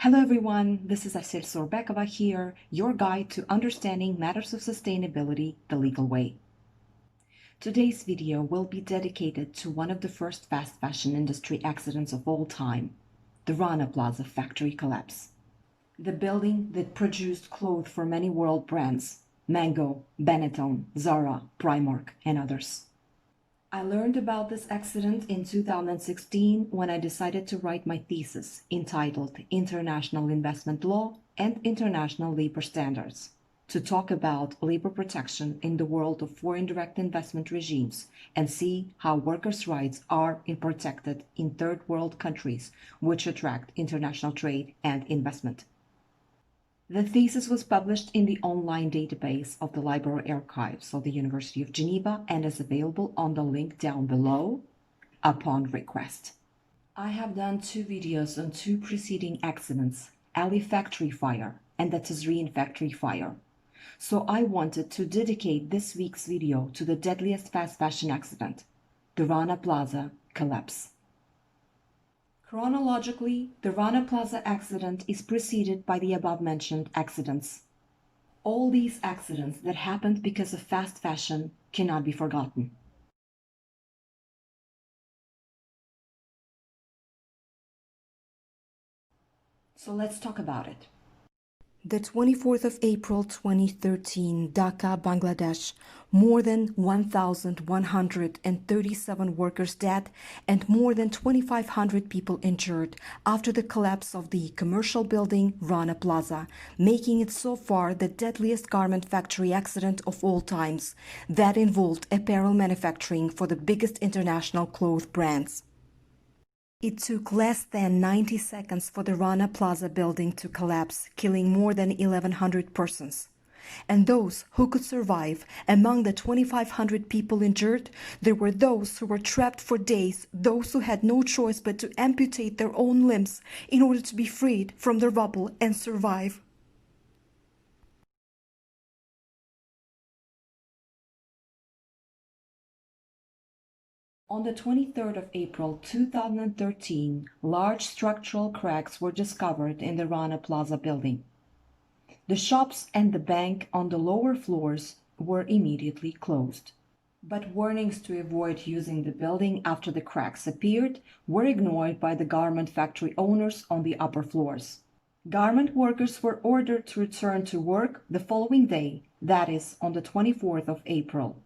Hello everyone, this is Asil Sorbekova here, your guide to understanding matters of sustainability the legal way. Today's video will be dedicated to one of the first fast fashion industry accidents of all time, the Rana Plaza Factory Collapse. The building that produced clothes for many world brands, Mango, Benetton, Zara, Primark, and others. I learned about this accident in 2016 when I decided to write my thesis entitled International Investment Law and International Labor Standards, to talk about labor protection in the world of foreign direct investment regimes and see how workers' rights are protected in third world countries which attract international trade and investment. The thesis was published in the online database of the Library Archives of the University of Geneva and is available on the link down below upon request. I have done two videos on two preceding accidents, Ali Factory Fire and the Tazreen Factory Fire. So I wanted to dedicate this week's video to the deadliest fast fashion accident, the Rana Plaza Collapse. Chronologically, the Rana Plaza accident is preceded by the above-mentioned accidents. All these accidents that happened because of fast fashion cannot be forgotten. So let's talk about it. The 24th of April 2013, Dhaka, Bangladesh, more than 1,137 workers dead and more than 2,500 people injured after the collapse of the commercial building Rana Plaza, making it so far the deadliest garment factory accident of all times that involved apparel manufacturing for the biggest international clothes brands. It took less than 90 seconds for the Rana Plaza building to collapse, killing more than 1,100 persons. And those who could survive, among the 2,500 people injured, there were those who were trapped for days, those who had no choice but to amputate their own limbs in order to be freed from the rubble and survive. On the 23rd of April 2013, large structural cracks were discovered in the Rana Plaza building. The shops and the bank on the lower floors were immediately closed. But warnings to avoid using the building after the cracks appeared were ignored by the garment factory owners on the upper floors. Garment workers were ordered to return to work the following day, that is, on the 24th of April.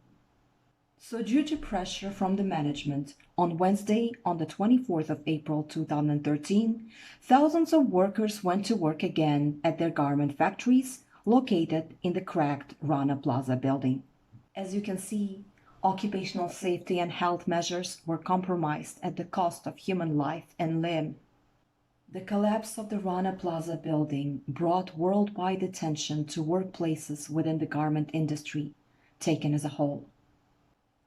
So due to pressure from the management, on Wednesday, on the 24th of April 2013, thousands of workers went to work again at their garment factories located in the cracked Rana Plaza building. As you can see, occupational safety and health measures were compromised at the cost of human life and limb. The collapse of the Rana Plaza building brought worldwide attention to workplaces within the garment industry, taken as a whole.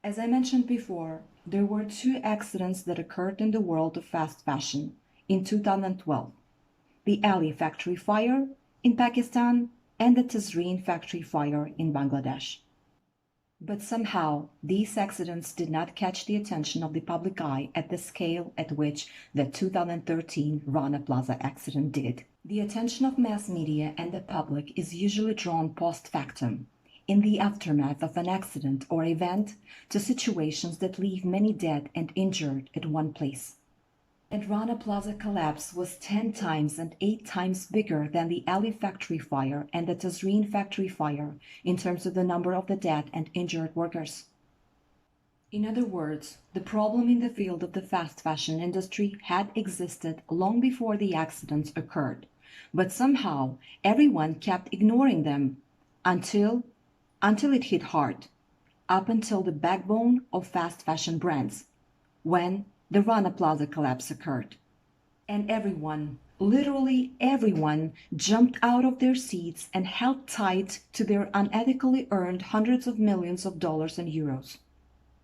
As I mentioned before, there were two accidents that occurred in the world of fast fashion in 2012. The Ali factory fire in Pakistan and the Tazreen factory fire in Bangladesh. But somehow, these accidents did not catch the attention of the public eye at the scale at which the 2013 Rana Plaza accident did. The attention of mass media and the public is usually drawn post factum, in the aftermath of an accident or event, to situations that leave many dead and injured at one place. And Rana Plaza collapse was 10 times and 8 times bigger than the Ali factory fire and the Tazreen factory fire in terms of the number of the dead and injured workers. In other words, the problem in the field of the fast fashion industry had existed long before the accidents occurred, but somehow everyone kept ignoring them until it hit hard, up until the backbone of fast fashion brands, when the Rana Plaza collapse occurred. And everyone, literally everyone, jumped out of their seats and held tight to their unethically earned hundreds of millions of dollars and euros.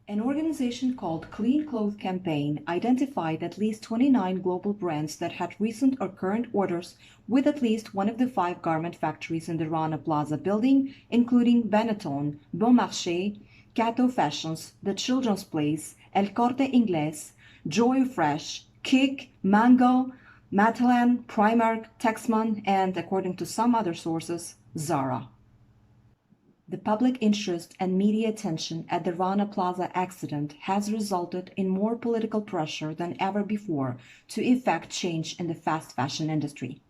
An organization called Clean Clothes Campaign identified at least 29 global brands that had recent or current orders with at least one of the 5 garment factories in the Rana Plaza building, including Benetton, Bon Marché, Cato Fashions, The Children's Place, El Corte Inglés, Joy Fresh, Kick, Mango, Matalan, Primark, Texman, and, according to some other sources, Zara. The public interest and media attention at the Rana Plaza accident has resulted in more political pressure than ever before to effect change in the fast fashion industry.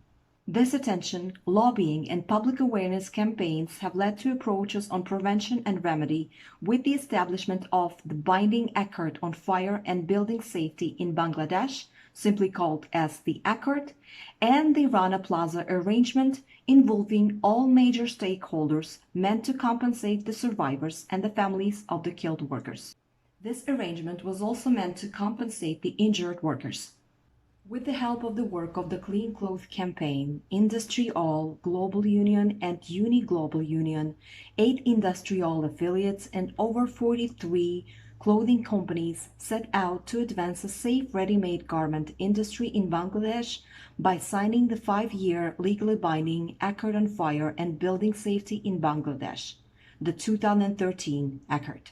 This attention, lobbying, and public awareness campaigns have led to approaches on prevention and remedy, with the establishment of the Binding Accord on Fire and Building Safety in Bangladesh, simply called as the Accord, and the Rana Plaza Arrangement, involving all major stakeholders, meant to compensate the survivors and the families of the killed workers. This arrangement was also meant to compensate the injured workers. With the help of the work of the Clean Clothes Campaign, Industry All, Global Union, and Uni Global Union, 8 Industry All affiliates, and over 43 clothing companies set out to advance a safe ready-made garment industry in Bangladesh by signing the 5-year legally binding Accord on Fire and Building Safety in Bangladesh, the 2013 Accord.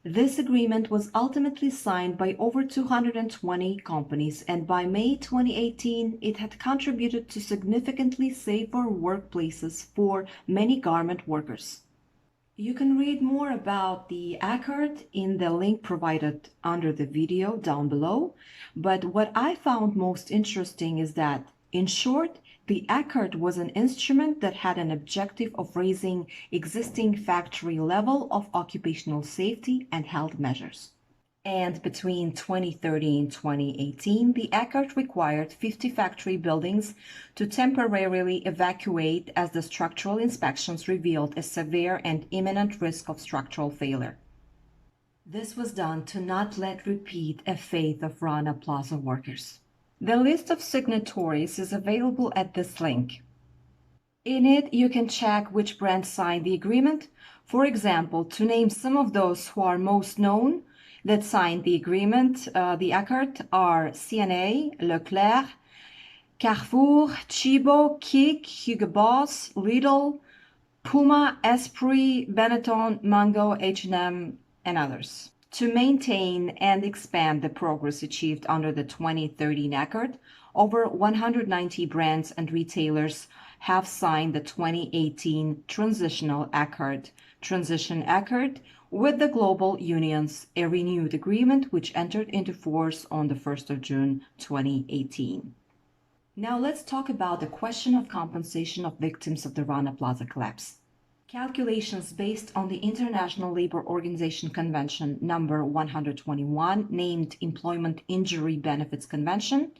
This agreement was ultimately signed by over 220 companies, and by May 2018 it had contributed to significantly safer workplaces for many garment workers. You can read more about the Accord in the link provided under the video down below, but what I found most interesting is that, in short, the Accord was an instrument that had an objective of raising existing factory level of occupational safety and health measures. And between 2013 and 2018, the Accord required 50 factory buildings to temporarily evacuate as the structural inspections revealed a severe and imminent risk of structural failure. This was done to not let repeat a fate of Rana Plaza workers. The list of signatories is available at this link. In it, you can check which brands signed the agreement. For example, to name some of those who are most known that signed the agreement, the Accord, are CNA, Leclerc, Carrefour, Chibo, Kik, Hugo Boss, Lidl, Puma, Esprit, Benetton, Mango, H&M, and others. To maintain and expand the progress achieved under the 2013 Accord, over 190 brands and retailers have signed the 2018 Transitional Accord, Transition Accord, with the global unions, a renewed agreement which entered into force on the 1st of June 2018. Now let's talk about the question of compensation of victims of the Rana Plaza collapse. Calculations based on the International Labour Organization Convention number 121, named Employment Injury Benefits Convention,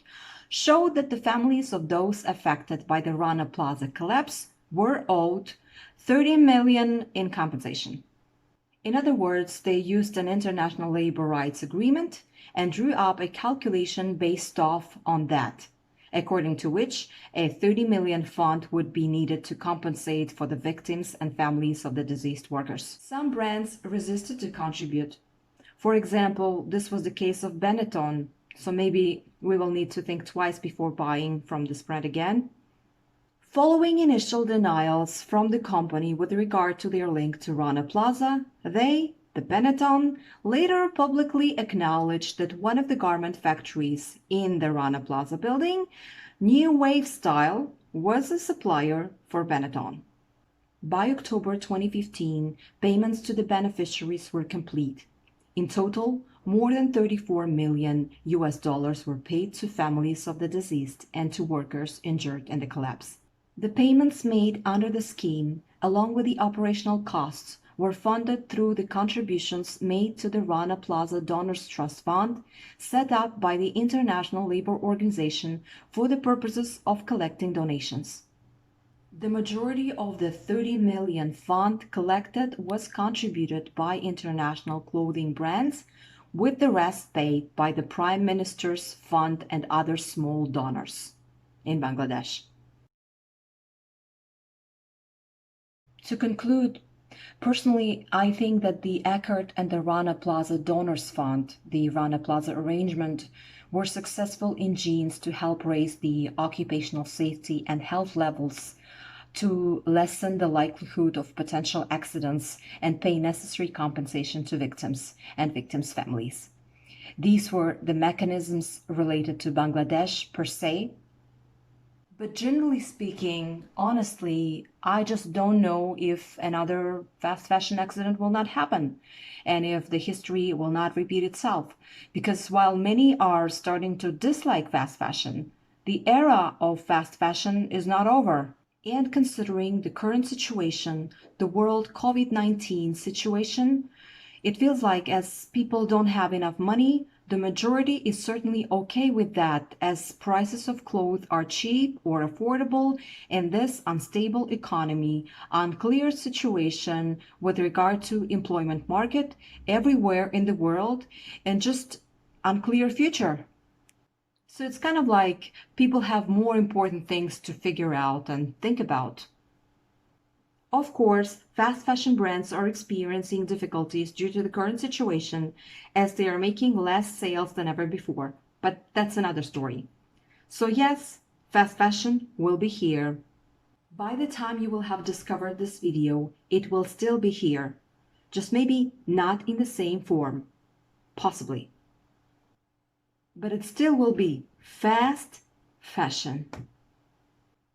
showed that the families of those affected by the Rana Plaza collapse were owed $30 million in compensation. In other words, they used an international labor rights agreement and drew up a calculation based off on that, according to which a $30 million fund would be needed to compensate for the victims and families of the deceased workers. Some brands resisted to contribute. For example, this was the case of Benetton, so maybe we will need to think twice before buying from this brand again. Following initial denials from the company with regard to their link to Rana Plaza, the Benetton, later publicly acknowledged that one of the garment factories in the Rana Plaza building, New Wave Style, was a supplier for Benetton. By October 2015, payments to the beneficiaries were complete. In total, more than $34 million were paid to families of the deceased and to workers injured in the collapse. The payments made under the scheme, along with the operational costs, were funded through the contributions made to the Rana Plaza Donors Trust Fund, set up by the International Labour Organization for the purposes of collecting donations. The majority of the $30 million fund collected was contributed by international clothing brands, with the rest paid by the Prime Minister's Fund and other small donors in Bangladesh. To conclude, personally, I think that the Accord and the Rana Plaza Donors Fund, the Rana Plaza Arrangement, were successful ingenes to help raise the occupational safety and health levels to lessen the likelihood of potential accidents and pay necessary compensation to victims and victims' families. these were the mechanisms related to Bangladesh per se. But generally speaking, honestly, I just don't know if another fast fashion accident will not happen and if the history will not repeat itself. Because while many are starting to dislike fast fashion, the era of fast fashion is not over. And considering the current situation, the world COVID-19 situation, it feels like as people don't have enough money, the majority is certainly okay with that as prices of clothes are cheap or affordable in this unstable economy, unclear situation with regard to employment market everywhere in the world, and just unclear future. So it's kind of like people have more important things to figure out and think about. Of course, fast fashion brands are experiencing difficulties due to the current situation as they are making less sales than ever before, but that's another story. So yes, fast fashion will be here. By the time you will have discovered this video, it will still be here, just maybe not in the same form, possibly. But it still will be fast fashion.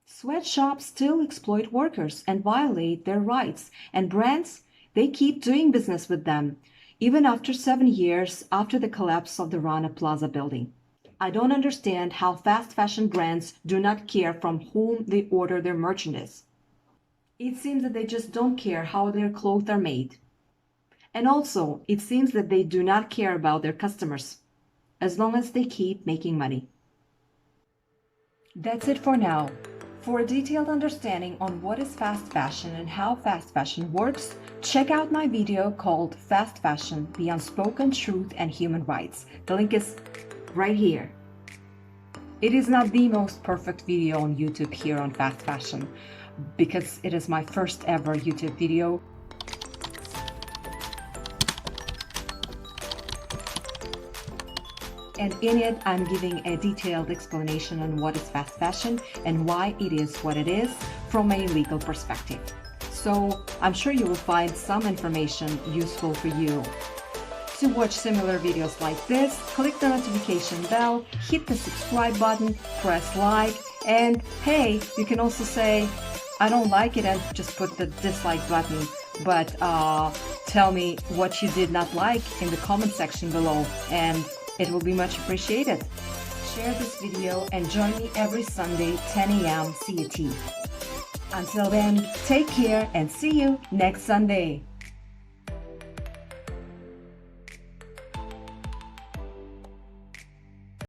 Sweatshops still exploit workers and violate their rights, and brands, they keep doing business with them, even after 7 years after the collapse of the Rana Plaza building. I don't understand how fast fashion brands do not care from whom they order their merchandise. It seems that they just don't care how their clothes are made. And also, it seems that they do not care about their customers, as long as they keep making money. That's it for now. For a detailed understanding on what is fast fashion and how fast fashion works, check out my video called Fast Fashion, The Unspoken Truth and Human Rights. The link is right here. It is not the most perfect video on YouTube here on fast fashion, because it is my first ever YouTube video. And in it, I'm giving a detailed explanation on what is fast fashion and why it is what it is from a legal perspective. So I'm sure you will find some information useful for you. To watch similar videos like this, click the notification bell, hit the subscribe button, press like, and hey, you can also say, I don't like it, and just put the dislike button. But tell me what you did not like in the comment section below, and it will be much appreciated. Share this video and join me every Sunday, 10 a.m. CET. Until then, take care and see you next Sunday.